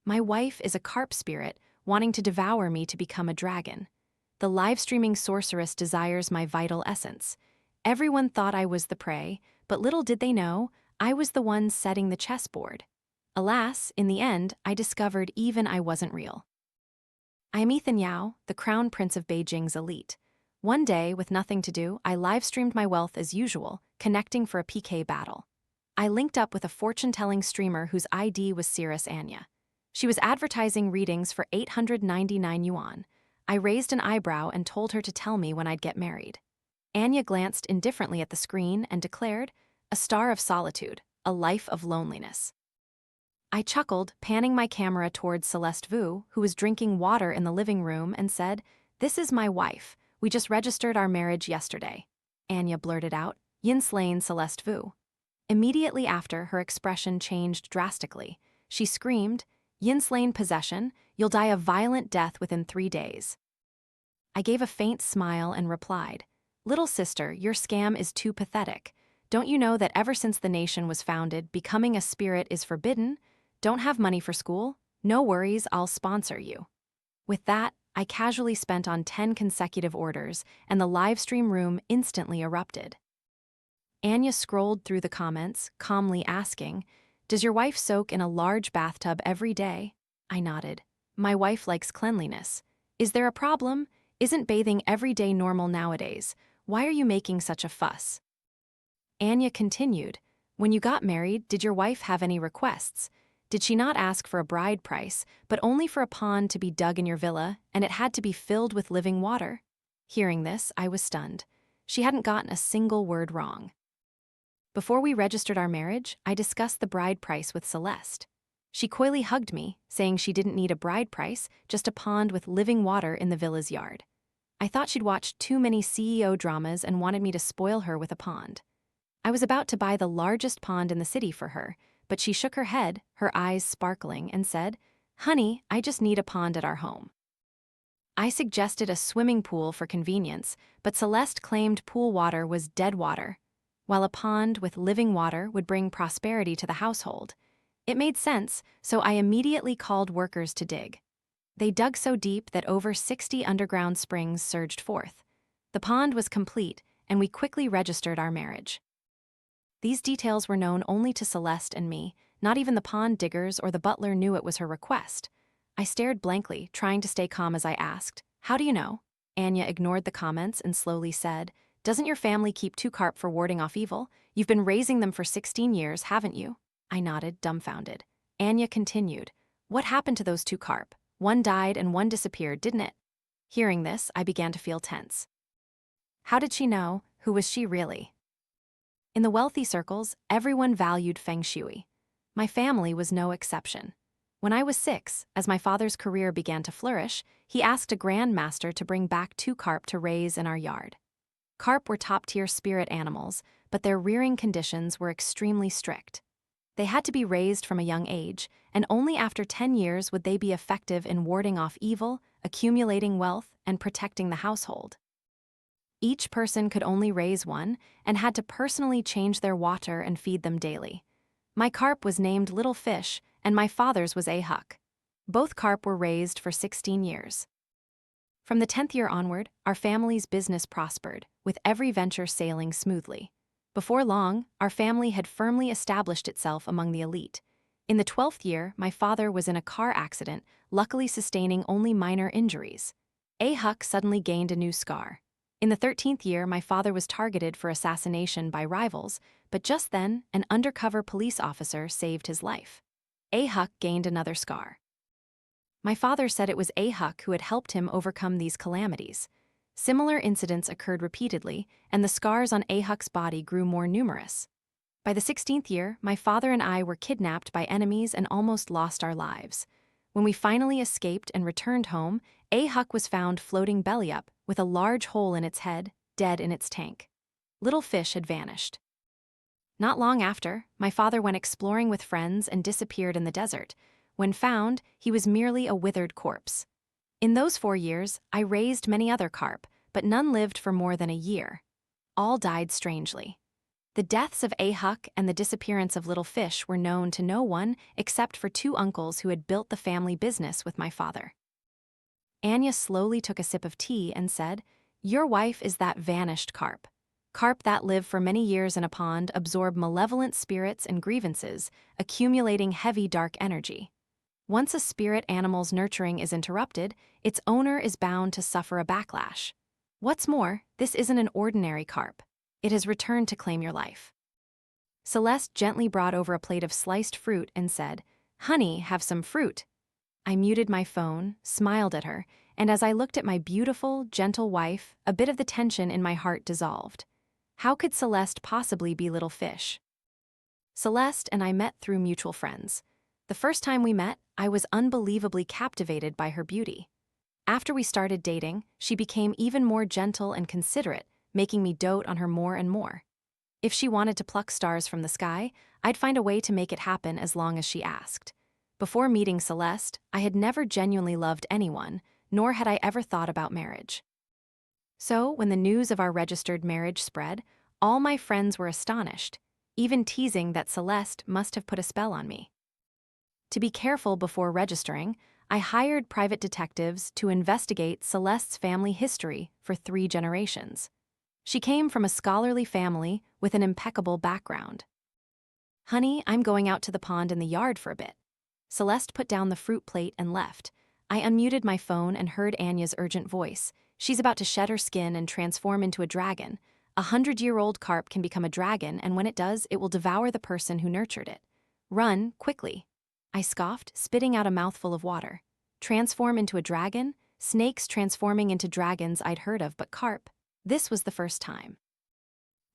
My wife is a carp spirit, wanting to devour me to become a dragon. The live-streaming sorceress desires my vital essence. Everyone thought I was the prey, but little did they know, I was the one setting the chessboard. Alas, in the end, I discovered even I wasn't real. I am Ethan Yao, the crown prince of Beijing's elite. One day, with nothing to do, I live-streamed my wealth as usual, connecting for a PK battle. I linked up with a fortune-telling streamer whose ID was Cirrus Anya. She was advertising readings for 899 yuan. I raised an eyebrow and told her to tell me when I'd get married. Anya glanced indifferently at the screen and declared, "A star of solitude, a life of loneliness." I chuckled, panning my camera towards Celeste, who was drinking water in the living room, and said, "This is my wife. We just registered our marriage yesterday." Anya blurted out, "Yin slain Celeste Vu." Immediately after, her expression changed drastically. She screamed, "Yin slain possession, you'll die a violent death within 3 days." I gave a faint smile and replied, "Little sister, your scam is too pathetic. Don't you know that ever since the nation was founded, becoming a spirit is forbidden? Don't have money for school? No worries, I'll sponsor you." With that, I casually spent on 10 consecutive orders, and the livestream room instantly erupted. Anya scrolled through the comments, calmly asking, "Does your wife soak in a large bathtub every day?" I nodded. "My wife likes cleanliness. Is there a problem? Isn't bathing every day normal nowadays? Why are you making such a fuss?" Anya continued, "When you got married, did your wife have any requests? Did she not ask for a bride price, but only for a pond to be dug in your villa, and it had to be filled with living water?" Hearing this, I was stunned. She hadn't gotten a single word wrong. Before we registered our marriage, I discussed the bride price with Celeste. She coyly hugged me, saying she didn't need a bride price, just a pond with living water in the villa's yard. I thought she'd watched too many CEO dramas and wanted me to spoil her with a pond. I was about to buy the largest pond in the city for her, but she shook her head, her eyes sparkling, and said, "Honey, I just need a pond at our home." I suggested a swimming pool for convenience, but Celeste claimed pool water was dead water, while a pond with living water would bring prosperity to the household. It made sense, so I immediately called workers to dig. They dug so deep that over 60 underground springs surged forth. The pond was complete, and we quickly registered our marriage. These details were known only to Celeste and me. Not even the pond diggers or the butler knew it was her request. I stared blankly, trying to stay calm as I asked, "How do you know?" Anya ignored the comments and slowly said, "Doesn't your family keep 2 carp for warding off evil? You've been raising them for 16 years, haven't you?" I nodded, dumbfounded. Anya continued, "What happened to those 2 carp? One died and one disappeared, didn't it?" Hearing this, I began to feel tense. How did she know? Who was she really? In the wealthy circles, everyone valued feng shui. My family was no exception. When I was 6, as my father's career began to flourish, he asked a grandmaster to bring back 2 carp to raise in our yard. Carp were top-tier spirit animals, but their rearing conditions were extremely strict. They had to be raised from a young age, and only after 10 years would they be effective in warding off evil, accumulating wealth, and protecting the household. Each person could only raise one and had to personally change their water and feed them daily. My carp was named Little Fish, and my father's was A Huck. Both carp were raised for 16 years. From the 10th year onward, our family's business prospered, with every venture sailing smoothly. Before long, our family had firmly established itself among the elite. In the 12th year, my father was in a car accident, luckily sustaining only minor injuries. A Huck suddenly gained a new scar. In the 13th year, my father was targeted for assassination by rivals, but just then, an undercover police officer saved his life. A Huck gained another scar. My father said it was A Huck who had helped him overcome these calamities. Similar incidents occurred repeatedly, and the scars on A Huck's body grew more numerous. By the 16th year, my father and I were kidnapped by enemies and almost lost our lives. When we finally escaped and returned home, A Huck was found floating belly up, with a large hole in its head, dead in its tank. Little Fish had vanished. Not long after, my father went exploring with friends and disappeared in the desert. When found, he was merely a withered corpse. In those 4 years, I raised many other carp, but none lived for more than a year. All died strangely. The deaths of Huck and the disappearance of little fish were known to no one except for two uncles who had built the family business with my father. Anya slowly took a sip of tea and said, "Your wife is that vanished carp. Carp that live for many years in a pond absorb malevolent spirits and grievances, accumulating heavy dark energy. Once a spirit animal's nurturing is interrupted, its owner is bound to suffer a backlash. What's more, this isn't an ordinary carp. It has returned to claim your life." Celeste gently brought over a plate of sliced fruit and said, "Honey, have some fruit." I muted my phone, smiled at her, and as I looked at my beautiful, gentle wife, a bit of the tension in my heart dissolved. How could Celeste possibly be little fish? Celeste and I met through mutual friends. The first time we met, I was unbelievably captivated by her beauty. After we started dating, she became even more gentle and considerate, making me dote on her more and more. If she wanted to pluck stars from the sky, I'd find a way to make it happen as long as she asked. Before meeting Celeste, I had never genuinely loved anyone, nor had I ever thought about marriage. So, when the news of our registered marriage spread, all my friends were astonished, even teasing that Celeste must have put a spell on me. To be careful before registering, I hired private detectives to investigate Celeste's family history for 3 generations. She came from a scholarly family with an impeccable background. "Honey, I'm going out to the pond in the yard for a bit." Celeste put down the fruit plate and left. I unmuted my phone and heard Anya's urgent voice. "She's about to shed her skin and transform into a dragon. A 100-year-old carp can become a dragon, and when it does, it will devour the person who nurtured it. Run, quickly." I scoffed, spitting out a mouthful of water. Transform into a dragon? Snakes transforming into dragons I'd heard of, but carp? This was the first time.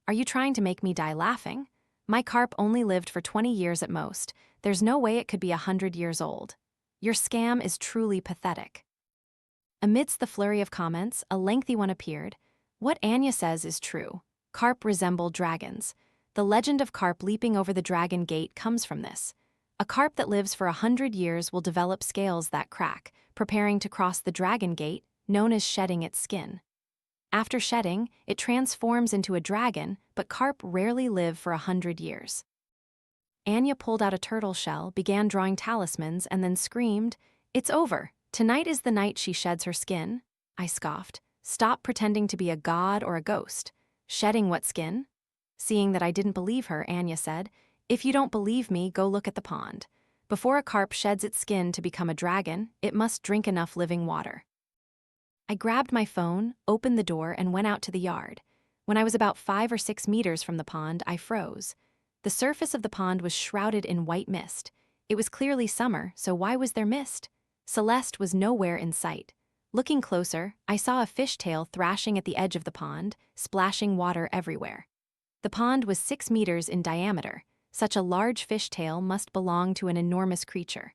"Are you trying to make me die laughing? My carp only lived for 20 years at most. There's no way it could be 100 years old. Your scam is truly pathetic." Amidst the flurry of comments, a lengthy one appeared. "What Anya says is true. Carp resemble dragons. The legend of carp leaping over the dragon gate comes from this. A carp that lives for 100 years will develop scales that crack, preparing to cross the dragon gate, known as shedding its skin. After shedding, it transforms into a dragon, but carp rarely live for 100 years." Anya pulled out a turtle shell, began drawing talismans, and then screamed, "It's over. Tonight is the night she sheds her skin." I scoffed. "Stop pretending to be a god or a ghost. Shedding what skin?" Seeing that I didn't believe her, Anya said, "If you don't believe me, go look at the pond. Before a carp sheds its skin to become a dragon, it must drink enough living water." I grabbed my phone, opened the door, and went out to the yard. When I was about 5 or 6 meters from the pond, I froze. The surface of the pond was shrouded in white mist. It was clearly summer, so why was there mist? Celeste was nowhere in sight. Looking closer, I saw a fishtail thrashing at the edge of the pond, splashing water everywhere. The pond was 6 meters in diameter. Such a large fishtail must belong to an enormous creature.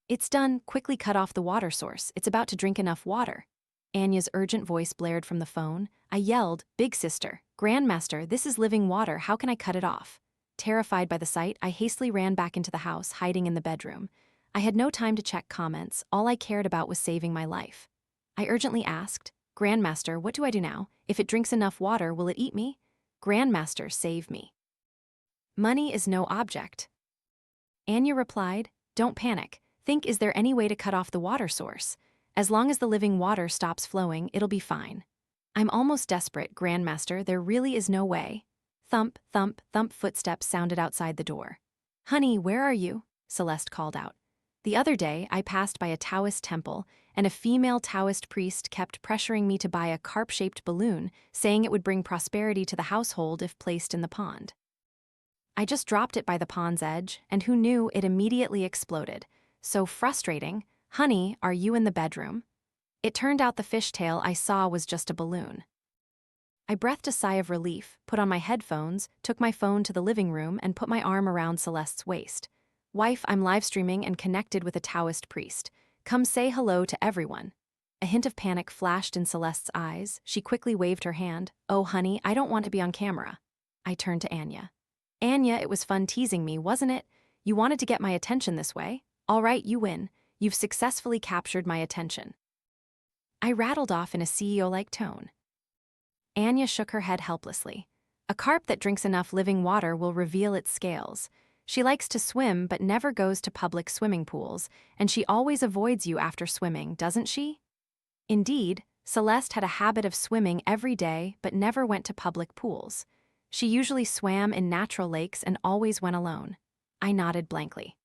"It's done. Quickly cut off the water source. It's about to drink enough water." Anya's urgent voice blared from the phone. I yelled, "Big sister, Grandmaster, this is living water. How can I cut it off?" Terrified by the sight, I hastily ran back into the house, hiding in the bedroom. I had no time to check comments. All I cared about was saving my life. I urgently asked, "Grandmaster, what do I do now? If it drinks enough water, will it eat me?" "Grandmaster, save me." "Money is no object." Anya replied, "Don't panic. Think, is there any way to cut off the water source? As long as the living water stops flowing, it'll be fine." "I'm almost desperate, Grandmaster. There really is no way." Thump, thump, thump footsteps sounded outside the door. "Honey, where are you?" Celeste called out. The other day, I passed by a Taoist temple, and a female Taoist priest kept pressuring me to buy a carp-shaped balloon, saying it would bring prosperity to the household if placed in the pond. I just dropped it by the pond's edge, and who knew, it immediately exploded. So frustrating. "Honey, are you in the bedroom?" It turned out the fishtail I saw was just a balloon. I breathed a sigh of relief, put on my headphones, took my phone to the living room, and put my arm around Celeste's waist. "Wife, I'm live streaming and connected with a Taoist priest. Come say hello to everyone." A hint of panic flashed in Celeste's eyes. She quickly waved her hand. "Oh, honey, I don't want to be on camera." I turned to Anya. "Anya, it was fun teasing me, wasn't it? You wanted to get my attention this way. All right, you win. You've successfully captured my attention." I rattled off in a CEO-like tone. Anya shook her head helplessly. A carp that drinks enough living water will reveal its scales. She likes to swim but never goes to public swimming pools, and she always avoids you after swimming, doesn't she? Indeed, Celeste had a habit of swimming every day but never went to public pools. She usually swam in natural lakes and always went alone. I nodded blankly.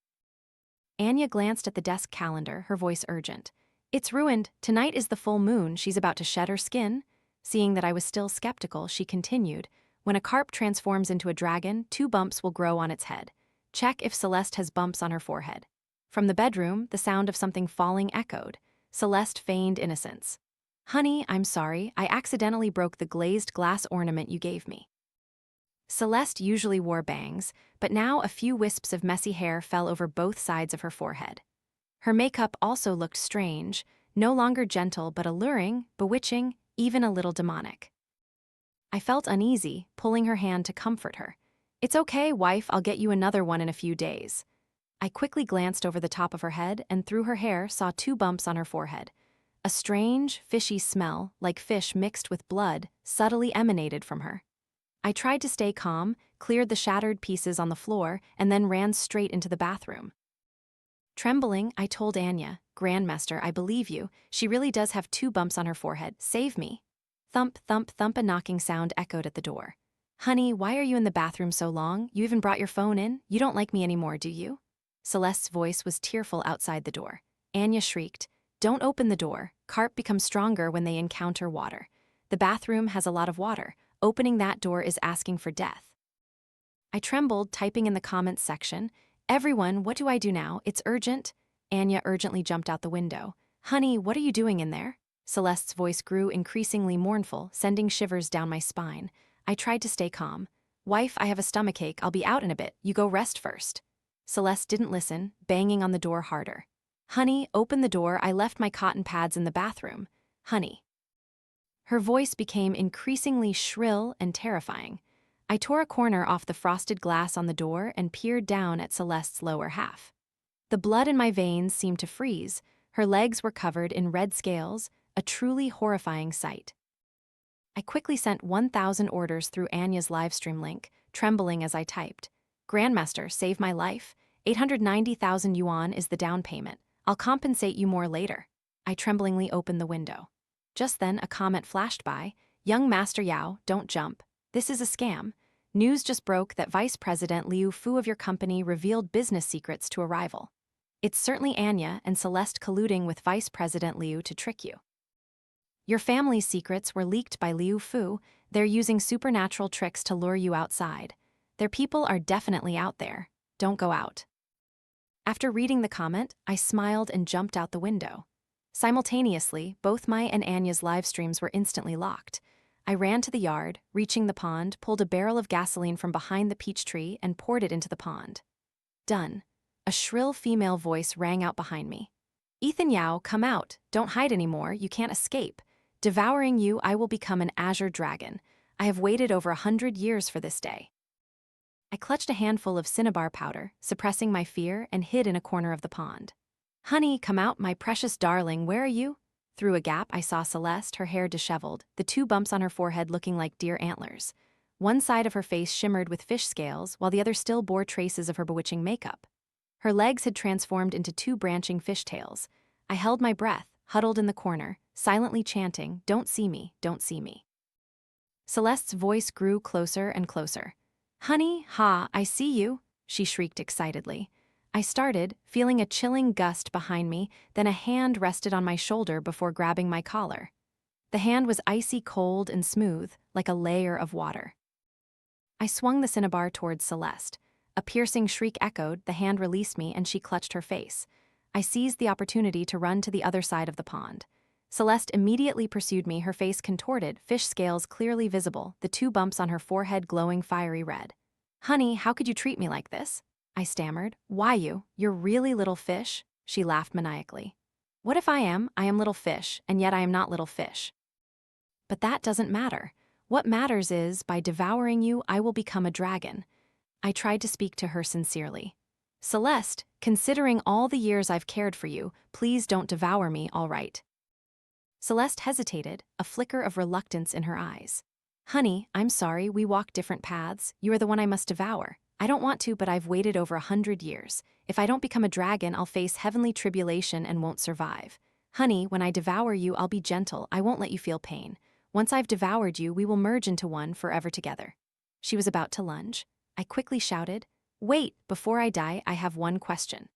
Anya glanced at the desk calendar, her voice urgent. It's ruined. Tonight is the full moon. She's about to shed her skin. Seeing that I was still skeptical, she continued. When a carp transforms into a dragon, 2 bumps will grow on its head. Check if Celeste has bumps on her forehead. From the bedroom, the sound of something falling echoed. Celeste feigned innocence. Honey, I'm sorry. I accidentally broke the glazed glass ornament you gave me. Celeste usually wore bangs, but now a few wisps of messy hair fell over both sides of her forehead. Her makeup also looked strange, no longer gentle but alluring, bewitching, even a little demonic. I felt uneasy, pulling her hand to comfort her. It's okay, wife, I'll get you another one in a few days. I quickly glanced over the top of her head and through her hair saw 2 bumps on her forehead. A strange, fishy smell, like fish mixed with blood, subtly emanated from her. I tried to stay calm, cleared the shattered pieces on the floor, and then ran straight into the bathroom. Trembling, I told Anya, Grandmaster, I believe you. She really does have 2 bumps on her forehead. Save me. Thump, thump, thump, a knocking sound echoed at the door. Honey, why are you in the bathroom so long? You even brought your phone in? You don't like me anymore, do you? Celeste's voice was tearful outside the door. Anya shrieked, Don't open the door. Carp become stronger when they encounter water. The bathroom has a lot of water. Opening that door is asking for death. I trembled, typing in the comments section, Everyone, what do I do now? It's urgent. Anya urgently jumped out the window. Honey, what are you doing in there? Celeste's voice grew increasingly mournful, sending shivers down my spine. I tried to stay calm. Wife, I have a stomachache. I'll be out in a bit. You go rest first. Celeste didn't listen, banging on the door harder. Honey, open the door. I left my cotton pads in the bathroom. Honey. Her voice became increasingly shrill and terrifying. I tore a corner off the frosted glass on the door and peered down at Celeste's lower half. The blood in my veins seemed to freeze. Her legs were covered in red scales, a truly horrifying sight. I quickly sent 1,000 orders through Anya's livestream link, trembling as I typed. Grandmaster, save my life. 890,000 yuan is the down payment. I'll compensate you more later. I tremblingly opened the window. Just then, a comment flashed by. Young Master Yao, don't jump. This is a scam. News just broke that Vice President Liu Fu of your company revealed business secrets to a rival. It's certainly Anya and Celeste colluding with Vice President Liu to trick you. Your family's secrets were leaked by Liu Fu. They're using supernatural tricks to lure you outside. Their people are definitely out there. Don't go out. After reading the comment, I smiled and jumped out the window. Simultaneously, both my and Anya's live streams were instantly locked. I ran to the yard, reaching the pond, pulled a barrel of gasoline from behind the peach tree, and poured it into the pond. Done. A shrill female voice rang out behind me. Ethan Yao, come out. Don't hide anymore. You can't escape. Devouring you, I will become an azure dragon. I have waited over 100 years for this day. I clutched a handful of cinnabar powder, suppressing my fear, and hid in a corner of the pond. Honey, come out, my precious darling, where are you? Through a gap, I saw Celeste, her hair disheveled, the 2 bumps on her forehead looking like deer antlers. One side of her face shimmered with fish scales, while the other still bore traces of her bewitching makeup. Her legs had transformed into 2 branching fishtails. I held my breath, huddled in the corner, silently chanting, Don't see me, don't see me. Celeste's voice grew closer and closer. Honey, ha, I see you, she shrieked excitedly. I started, feeling a chilling gust behind me, then a hand rested on my shoulder before grabbing my collar. The hand was icy cold and smooth, like a layer of water. I swung the cinnabar towards Celeste. A piercing shriek echoed, the hand released me, and she clutched her face. I seized the opportunity to run to the other side of the pond. Celeste immediately pursued me, her face contorted, fish scales clearly visible, the 2 bumps on her forehead glowing fiery red. Honey, how could you treat me like this? I stammered. Why you? You're really little fish? She laughed maniacally. What if I am little fish, and yet I am not little fish? But that doesn't matter. What matters is, by devouring you, I will become a dragon. I tried to speak to her sincerely. Celeste, considering all the years I've cared for you, please don't devour me, all right? Celeste hesitated, a flicker of reluctance in her eyes. Honey, I'm sorry, we walk different paths. You are the one I must devour. I don't want to, but I've waited over 100 years. If I don't become a dragon, I'll face heavenly tribulation and won't survive. Honey, when I devour you, I'll be gentle. I won't let you feel pain. Once I've devoured you, we will merge into one forever together. She was about to lunge. I quickly shouted, Wait, before I die, I have one question.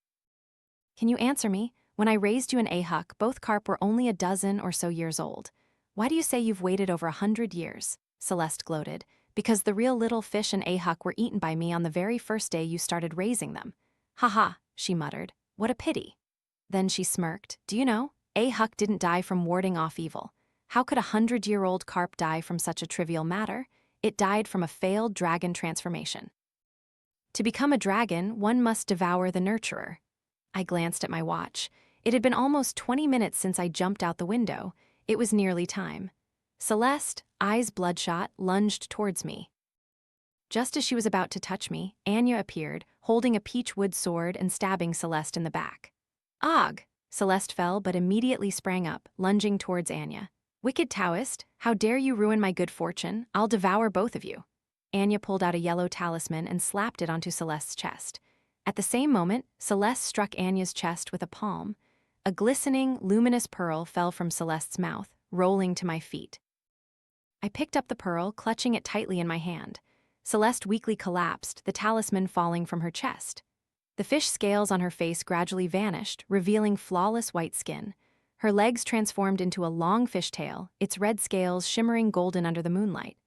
Can you answer me? When I raised you in Ahuk, both carp were only a dozen or so years old. Why do you say you've waited over 100 years? Celeste gloated. Because the real little fish in Ahuk were eaten by me on the very first day you started raising them. Ha ha, she muttered. What a pity. Then she smirked. Do you know? Ahuk didn't die from warding off evil. How could 100-year-old carp die from such a trivial matter? It died from a failed dragon transformation. To become a dragon, one must devour the nurturer. I glanced at my watch. It had been almost 20 minutes since I jumped out the window. It was nearly time. Celeste, eyes bloodshot, lunged towards me. Just as she was about to touch me, Anya appeared, holding a peach wood sword and stabbing Celeste in the back. Og! Celeste fell but immediately sprang up, lunging towards Anya. Wicked Taoist, how dare you ruin my good fortune? I'll devour both of you. Anya pulled out a yellow talisman and slapped it onto Celeste's chest. At the same moment, Celeste struck Anya's chest with a palm. A glistening, luminous pearl fell from Celeste's mouth, rolling to my feet. I picked up the pearl, clutching it tightly in my hand. Celeste weakly collapsed, the talisman falling from her chest. The fish scales on her face gradually vanished, revealing flawless white skin. Her legs transformed into a long fishtail, its red scales shimmering golden under the moonlight.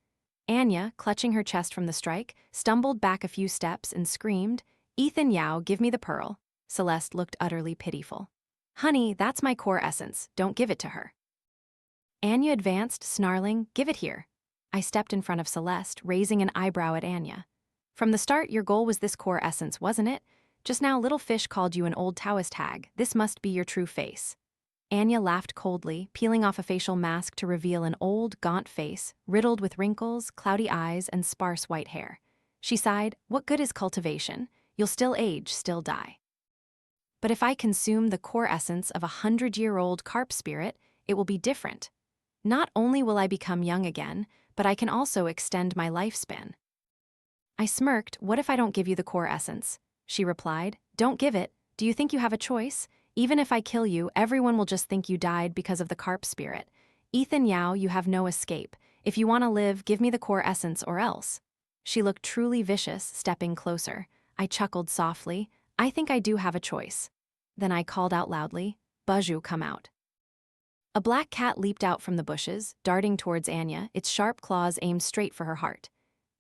Anya, clutching her chest from the strike, stumbled back a few steps and screamed, Ethan Yao, give me the pearl. Celeste looked utterly pitiful. Honey, that's my core essence, don't give it to her. Anya advanced, snarling, give it here. I stepped in front of Celeste, raising an eyebrow at Anya. From the start, your goal was this core essence, wasn't it? Just now, little fish called you an old Taoist hag. This must be your true face. Anya laughed coldly, peeling off a facial mask to reveal an old, gaunt face, riddled with wrinkles, cloudy eyes, and sparse white hair. She sighed, what good is cultivation? You'll still age, still die. But if I consume the core essence of 100-year-old carp spirit, it will be different. Not only will I become young again, but I can also extend my lifespan. I smirked, what if I don't give you the core essence? She replied, don't give it. Do you think you have a choice? Even if I kill you, everyone will just think you died because of the carp spirit. Ethan Yao, you have no escape. If you want to live, give me the core essence or else. She looked truly vicious, stepping closer. I chuckled softly. I think I do have a choice. Then I called out loudly, Baju, come out. A black cat leaped out from the bushes, darting towards Anya, its sharp claws aimed straight for her heart.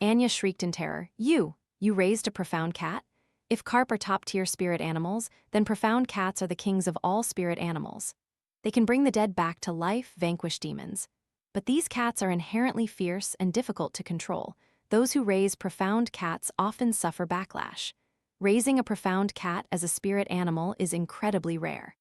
Anya shrieked in terror, You raised a profound cat? If carp are top-tier spirit animals, then profound cats are the kings of all spirit animals. They can bring the dead back to life, vanquish demons. But these cats are inherently fierce and difficult to control. Those who raise profound cats often suffer backlash. Raising a profound cat as a spirit animal is incredibly rare.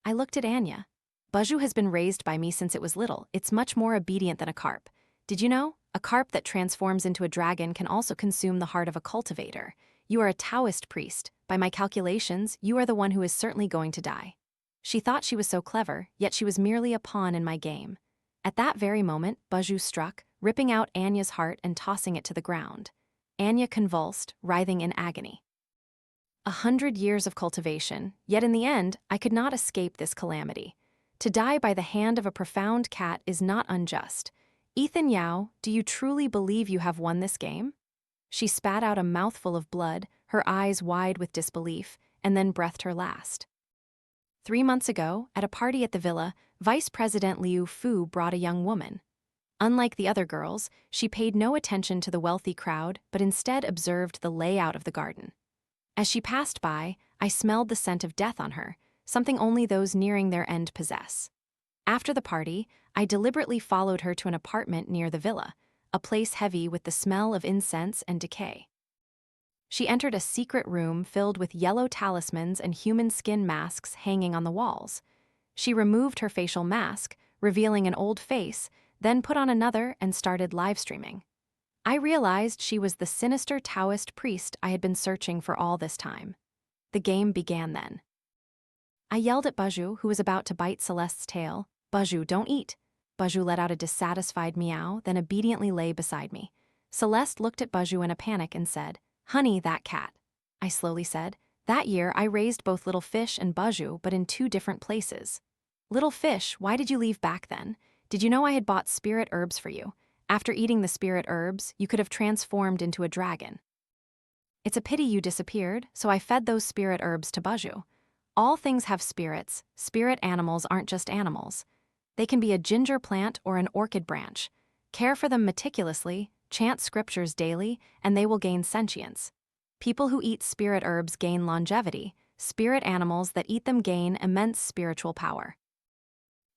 I looked at Anya. Baju has been raised by me since it was little. It's much more obedient than a carp. Did you know? A carp that transforms into a dragon can also consume the heart of a cultivator. You are a Taoist priest. By my calculations, you are the one who is certainly going to die. She thought she was so clever, yet she was merely a pawn in my game. At that very moment, Baju struck, ripping out Anya's heart and tossing it to the ground. Anya convulsed, writhing in agony. 100 years of cultivation, yet in the end, I could not escape this calamity. To die by the hand of a profound cat is not unjust. Ethan Yao, do you truly believe you have won this game? She spat out a mouthful of blood, her eyes wide with disbelief, and then breathed her last. 3 months ago, at a party at the villa, Vice President Liu Fu brought a young woman. Unlike the other girls, she paid no attention to the wealthy crowd, but instead observed the layout of the garden. As she passed by, I smelled the scent of death on her, something only those nearing their end possess. After the party, I deliberately followed her to an apartment near the villa, a place heavy with the smell of incense and decay. She entered a secret room filled with yellow talismans and human skin masks hanging on the walls. She removed her facial mask, revealing an old face, then put on another and started livestreaming. I realized she was the sinister Taoist priest I had been searching for all this time. The game began then. I yelled at Baju, who was about to bite Celeste's tail, Baju, don't eat. Baju let out a dissatisfied meow, then obediently lay beside me. Celeste looked at Baju in a panic and said, "Honey, that cat." I slowly said, "That year I raised both Little Fish and Baju, but in two different places." "Little Fish, why did you leave back then? Did you know I had bought spirit herbs for you? After eating the spirit herbs, you could have transformed into a dragon." "It's a pity you disappeared, so I fed those spirit herbs to Baju. All things have spirits. Spirit animals aren't just animals. They can be a ginger plant or an orchid branch. Care for them meticulously, chant scriptures daily, and they will gain sentience. People who eat spirit herbs gain longevity. Spirit animals that eat them gain immense spiritual power."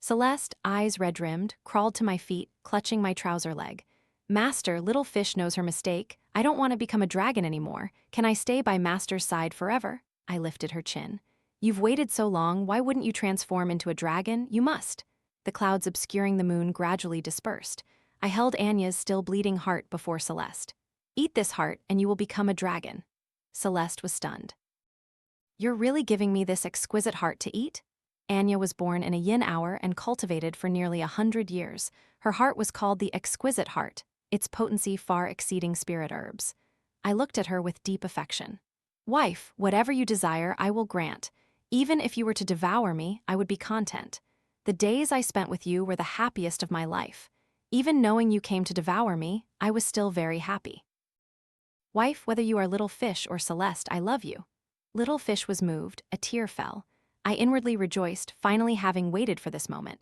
Celeste, eyes red-rimmed, crawled to my feet, clutching my trouser leg. "Master, Little Fish knows her mistake. I don't want to become a dragon anymore. Can I stay by Master's side forever?" I lifted her chin. "You've waited so long, why wouldn't you transform into a dragon? You must." The clouds obscuring the moon gradually dispersed. I held Anya's still bleeding heart before Celeste. "Eat this heart, and you will become a dragon." Celeste was stunned. "You're really giving me this exquisite heart to eat?" Anya was born in a yin hour and cultivated for nearly 100 years. Her heart was called the exquisite heart, its potency far exceeding spirit herbs. I looked at her with deep affection. "Wife, whatever you desire, I will grant. Even if you were to devour me, I would be content. The days I spent with you were the happiest of my life. Even knowing you came to devour me, I was still very happy. Wife, whether you are Little Fish or Celeste, I love you." Little Fish was moved, a tear fell. I inwardly rejoiced, finally having waited for this moment.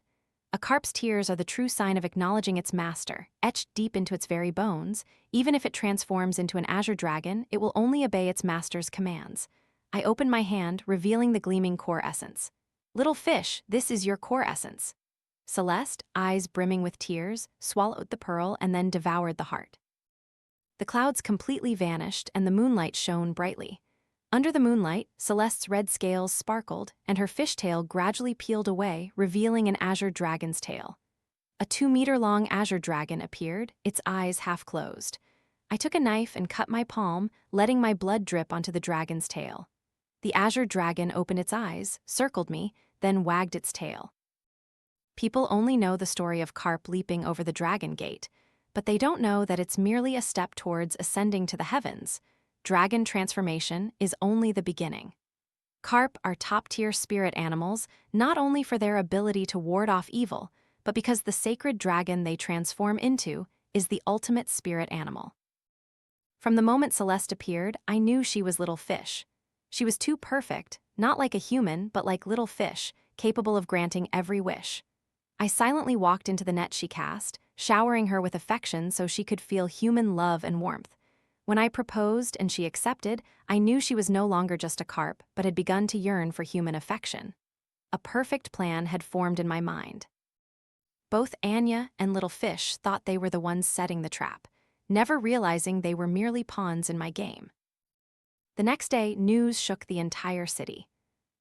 A carp's tears are the true sign of acknowledging its master, etched deep into its very bones. Even if it transforms into an azure dragon, it will only obey its master's commands. I opened my hand, revealing the gleaming core essence. "Little Fish, this is your core essence." Celeste, eyes brimming with tears, swallowed the pearl and then devoured the heart. The clouds completely vanished and the moonlight shone brightly. Under the moonlight, Celeste's red scales sparkled, and her fishtail gradually peeled away, revealing an azure dragon's tail. A 2-meter-long azure dragon appeared, its eyes half closed. I took a knife and cut my palm, letting my blood drip onto the dragon's tail. The azure dragon opened its eyes, circled me, then wagged its tail. People only know the story of Carp leaping over the dragon gate, but they don't know that it's merely a step towards ascending to the heavens. Dragon transformation is only the beginning. Carp are top-tier spirit animals, not only for their ability to ward off evil, but because the sacred dragon they transform into is the ultimate spirit animal. From the moment Celeste appeared, I knew she was Little Fish. She was too perfect, not like a human, but like Little Fish, capable of granting every wish. I silently walked into the net she cast, showering her with affection so she could feel human love and warmth. When I proposed and she accepted, I knew she was no longer just a carp, but had begun to yearn for human affection. A perfect plan had formed in my mind. Both Anya and Little Fish thought they were the ones setting the trap, never realizing they were merely pawns in my game. The next day, news shook the entire city.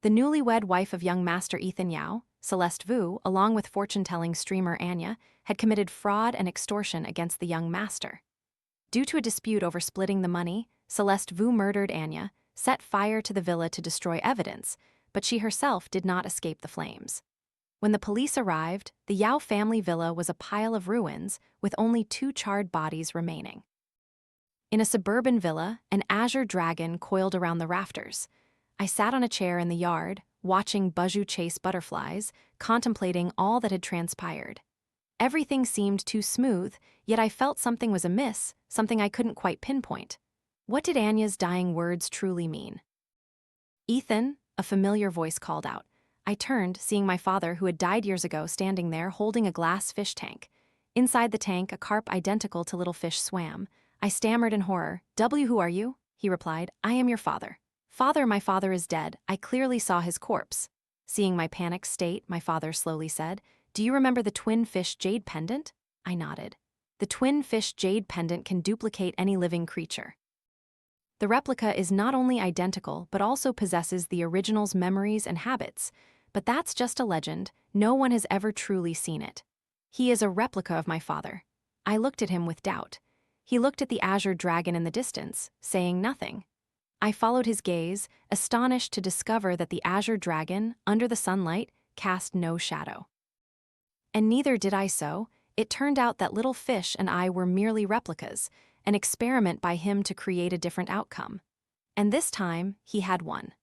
The newlywed wife of young Master Ethan Yao, Celeste Vu, along with fortune-telling streamer Anya, had committed fraud and extortion against the young master. Due to a dispute over splitting the money, Celeste Vu murdered Anya, set fire to the villa to destroy evidence, but she herself did not escape the flames. When the police arrived, the Yao family villa was a pile of ruins, with only 2 charred bodies remaining. In a suburban villa, an azure dragon coiled around the rafters. I sat on a chair in the yard, watching Baju chase butterflies, contemplating all that had transpired. Everything seemed too smooth, yet I felt something was amiss, something I couldn't quite pinpoint. What did Anya's dying words truly mean? "Ethan," a familiar voice called out. I turned, seeing my father, who had died years ago, standing there holding a glass fish tank. Inside the tank, a carp identical to Little Fish swam. I stammered in horror. "Who are you?" He replied, "I am your father." "Father, my father is dead. I clearly saw his corpse." Seeing my panicked state, my father slowly said, "Do you remember the twin fish jade pendant?" I nodded. The twin fish jade pendant can duplicate any living creature. The replica is not only identical, but also possesses the original's memories and habits. But that's just a legend. No one has ever truly seen it. He is a replica of my father. I looked at him with doubt. He looked at the azure dragon in the distance, saying nothing. I followed his gaze, astonished to discover that the azure dragon, under the sunlight, cast no shadow. And neither did I so. It turned out that little fish and I were merely replicas, an experiment by him to create a different outcome. And this time, he had won.